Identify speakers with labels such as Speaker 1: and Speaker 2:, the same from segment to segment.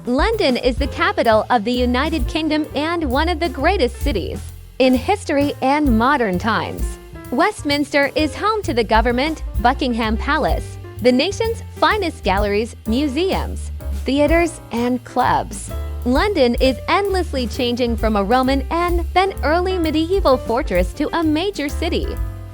Speaker 1: London is the capital of the United Kingdom and one of the greatest cities in history and modern times. Westminster is home to the government, Buckingham Palace, the nation's finest galleries, museums, theaters, and clubs. London is endlessly changing from a Roman and then early medieval fortress to a major city.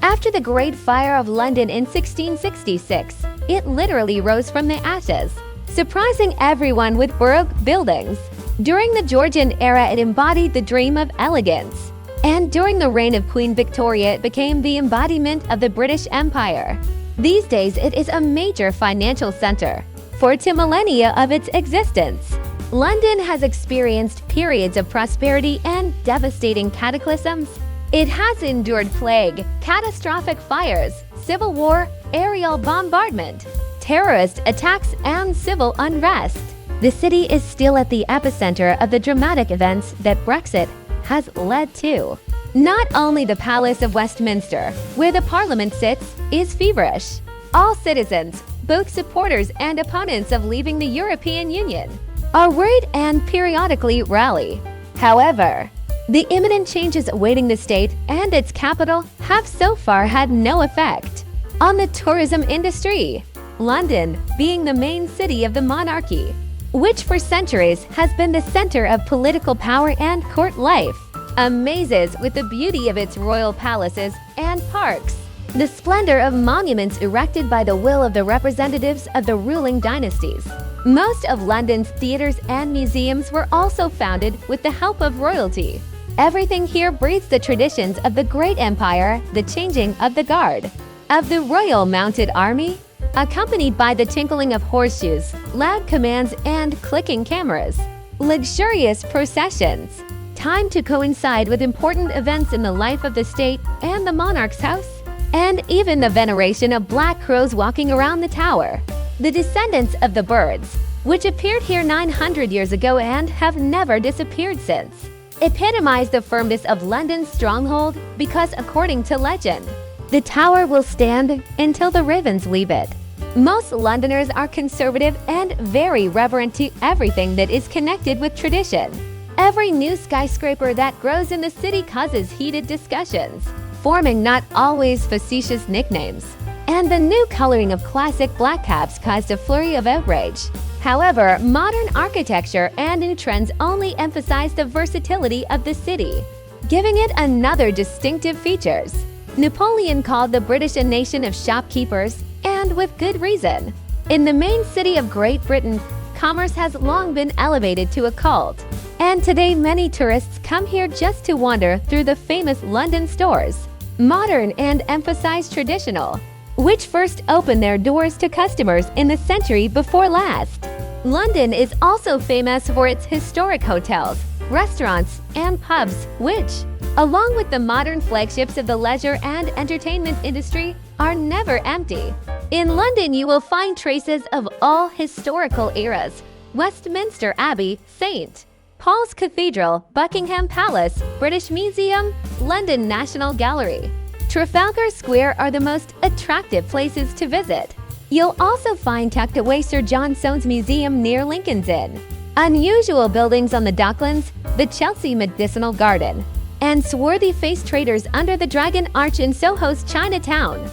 Speaker 1: After the Great Fire of London in 1666, it literally rose from the ashes, surprising everyone with Baroque buildings. During the Georgian era, it embodied the dream of elegance. And during the reign of Queen Victoria, it became the embodiment of the British Empire. These days, it is a major financial center. For 2 millennia of its existence, London has experienced periods of prosperity and devastating cataclysms. It has endured plague, catastrophic fires, civil war, aerial bombardment, terrorist attacks, and civil unrest. The city is still at the epicenter of the dramatic events that Brexit has led to. Not only the Palace of Westminster, where the Parliament sits, is feverish. All citizens, both supporters and opponents of leaving the European Union, are worried and periodically rally. However, the imminent changes awaiting the state and its capital have so far had no effect on the tourism industry. London, being the main city of the monarchy, which for centuries has been the center of political power and court life, amazes with the beauty of its royal palaces and parks, the splendor of monuments erected by the will of the representatives of the ruling dynasties. Most of London's theaters and museums were also founded with the help of royalty. Everything here breathes the traditions of the great empire, the changing of the guard, of the Royal Mounted Army, accompanied by the tinkling of horseshoes, loud commands, and clicking cameras. Luxurious processions, timed to coincide with important events in the life of the state and the monarch's house, and even the veneration of black crows walking around the tower. The descendants of the birds, which appeared here 900 years ago and have never disappeared since, epitomize the firmness of London's stronghold because, according to legend, the tower will stand until the ravens leave it. Most Londoners are conservative and very reverent to everything that is connected with tradition. Every new skyscraper that grows in the city causes heated discussions, forming not always facetious nicknames. And the new coloring of classic black caps caused a flurry of outrage. However, modern architecture and new trends only emphasize the versatility of the city, giving it another distinctive features. Napoleon called the British a nation of shopkeepers, and with good reason. In the main city of Great Britain, commerce has long been elevated to a cult, and today many tourists come here just to wander through the famous London stores, modern and emphasize traditional, which first opened their doors to customers in the century before last. London is also famous for its historic hotels, restaurants, and pubs, which, along with the modern flagships of the leisure and entertainment industry, are never empty. In London, you will find traces of all historical eras: Westminster Abbey, St. Paul's Cathedral, Buckingham Palace, British Museum, London National Gallery. Trafalgar Square are the most attractive places to visit. You'll also find tucked away Sir John Soane's Museum near Lincoln's Inn, unusual buildings on the Docklands, the Chelsea Medicinal Garden, and swarthy-faced traders under the Dragon Arch in Soho's Chinatown.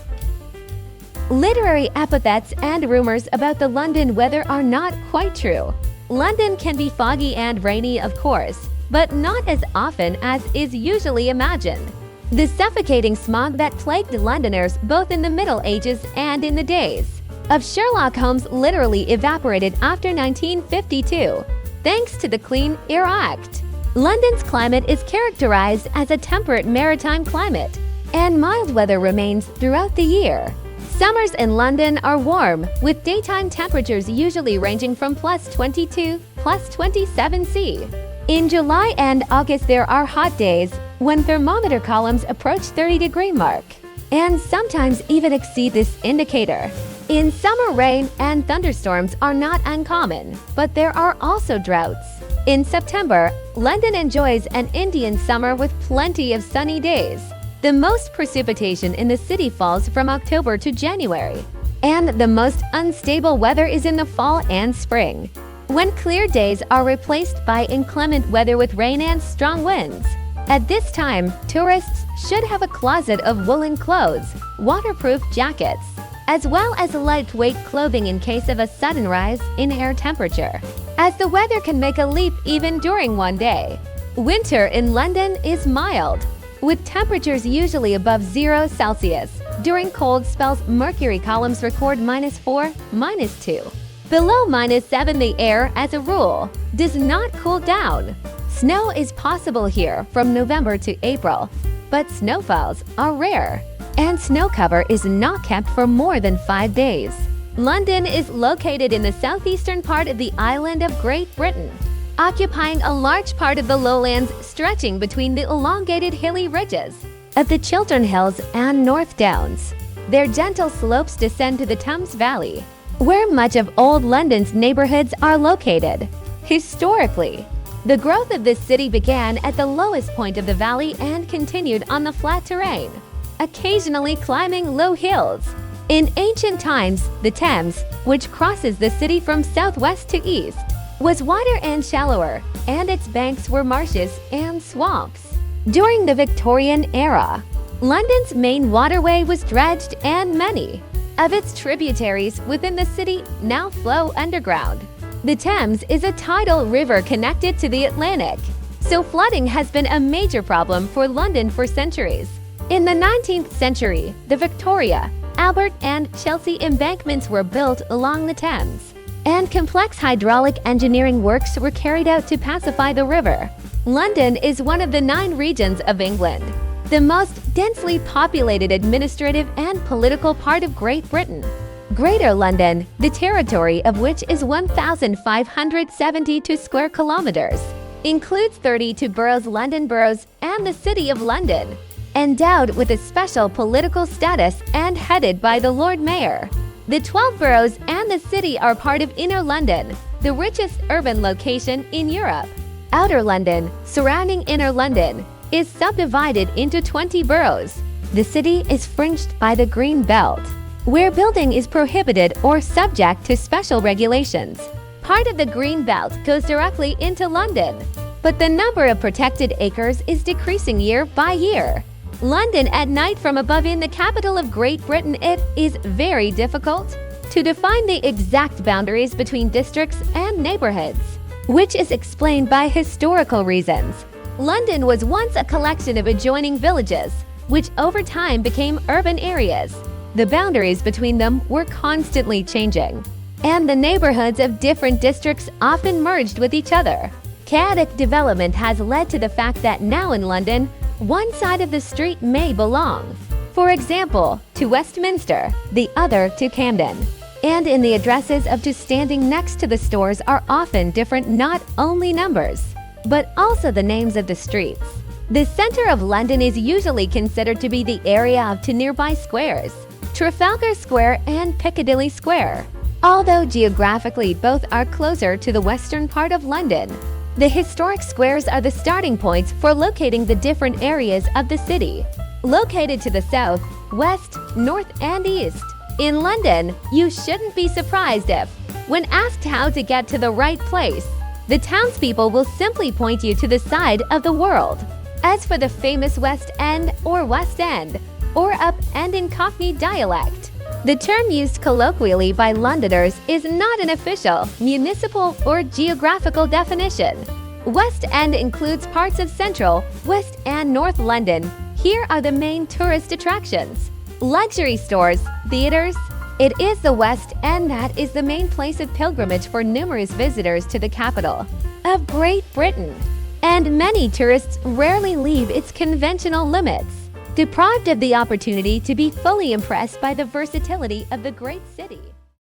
Speaker 1: Literary epithets and rumors about the London weather are not quite true. London can be foggy and rainy, of course, but not as often as is usually imagined. The suffocating smog that plagued Londoners both in the Middle Ages and in the days of Sherlock Holmes literally evaporated after 1952, thanks to the Clean Air Act. London's climate is characterized as a temperate maritime climate, and mild weather remains throughout the year. Summers in London are warm, with daytime temperatures usually ranging from +22 to +27 C. In July and August, there are hot days when thermometer columns approach 30-degree mark, and sometimes even exceed this indicator. In summer, rain and thunderstorms are not uncommon, but there are also droughts. In September, London enjoys an Indian summer with plenty of sunny days. The most precipitation in the city falls from October to January, and the most unstable weather is in the fall and spring. when clear days are replaced by inclement weather with rain and strong winds. At this time, tourists should have a closet of woolen clothes, waterproof jackets, as well as lightweight clothing in case of a sudden rise in air temperature, as the weather can make a leap even during one day. Winter in London is mild, with temperatures usually above 0 Celsius. During cold spells, mercury columns record -4, -2. Below -7, the air, as a rule, does not cool down. Snow is possible here from November to April, but snowfalls are rare, and snow cover is not kept for more than 5 days. London is located in the southeastern part of the island of Great Britain, occupying a large part of the lowlands stretching between the elongated hilly ridges of the Chiltern Hills and North Downs. Their gentle slopes descend to the Thames Valley, where much of Old London's neighborhoods are located. Historically, the growth of this city began at the lowest point of the valley and continued on the flat terrain, occasionally climbing low hills. In ancient times, the Thames, which crosses the city from southwest to east, was wider and shallower, and its banks were marshes and swamps. During the Victorian era, London's main waterway was dredged, and many of its tributaries within the city now flow underground. The Thames is a tidal river connected to the Atlantic, so flooding has been a major problem for London for centuries. In the 19th century, the Victoria, Albert, and Chelsea embankments were built along the Thames, and complex hydraulic engineering works were carried out to pacify the river. London is one of the 9 regions of England, the most densely populated administrative and political part of Great Britain. Greater London, the territory of which is 1,572 square kilometers, includes 32 boroughs, London boroughs, and the City of London, endowed with a special political status and headed by the Lord Mayor. The 12 boroughs and the city are part of Inner London, the richest urban location in Europe. Outer London, surrounding Inner London, is subdivided into 20 boroughs. The city is fringed by the Green Belt, where building is prohibited or subject to special regulations. Part of the Green Belt goes directly into London, but the number of protected acres is decreasing year by year. London at night from above, in the capital of Great Britain, it is very difficult to define the exact boundaries between districts and neighborhoods, which is explained by historical reasons. London was once a collection of adjoining villages, which over time became urban areas. The boundaries between them were constantly changing, and the neighborhoods of different districts often merged with each other. Chaotic development has led to the fact that now in London, one side of the street may belong, for example, to Westminster, the other to Camden. And in the addresses of those standing next to the stores are often different, not only numbers, but also the names of the streets. The center of London is usually considered to be the area of 2 nearby squares, Trafalgar Square and Piccadilly Square. Although geographically both are closer to the western part of London, the historic squares are the starting points for locating the different areas of the city, located to the south, west, north, and east. In London, you shouldn't be surprised if, when asked how to get to the right place, the townspeople will simply point you to the side of the world. As for the famous West End or West End, or Up End in Cockney dialect, the term used colloquially by Londoners is not an official, municipal, or geographical definition. West End includes parts of central, west, and north London. Here are the main tourist attractions: luxury stores, theaters. It is the West End that is the main place of pilgrimage for numerous visitors to the capital of Great Britain, and many tourists rarely leave its conventional limits, deprived of the opportunity to be fully impressed by the versatility of the great city.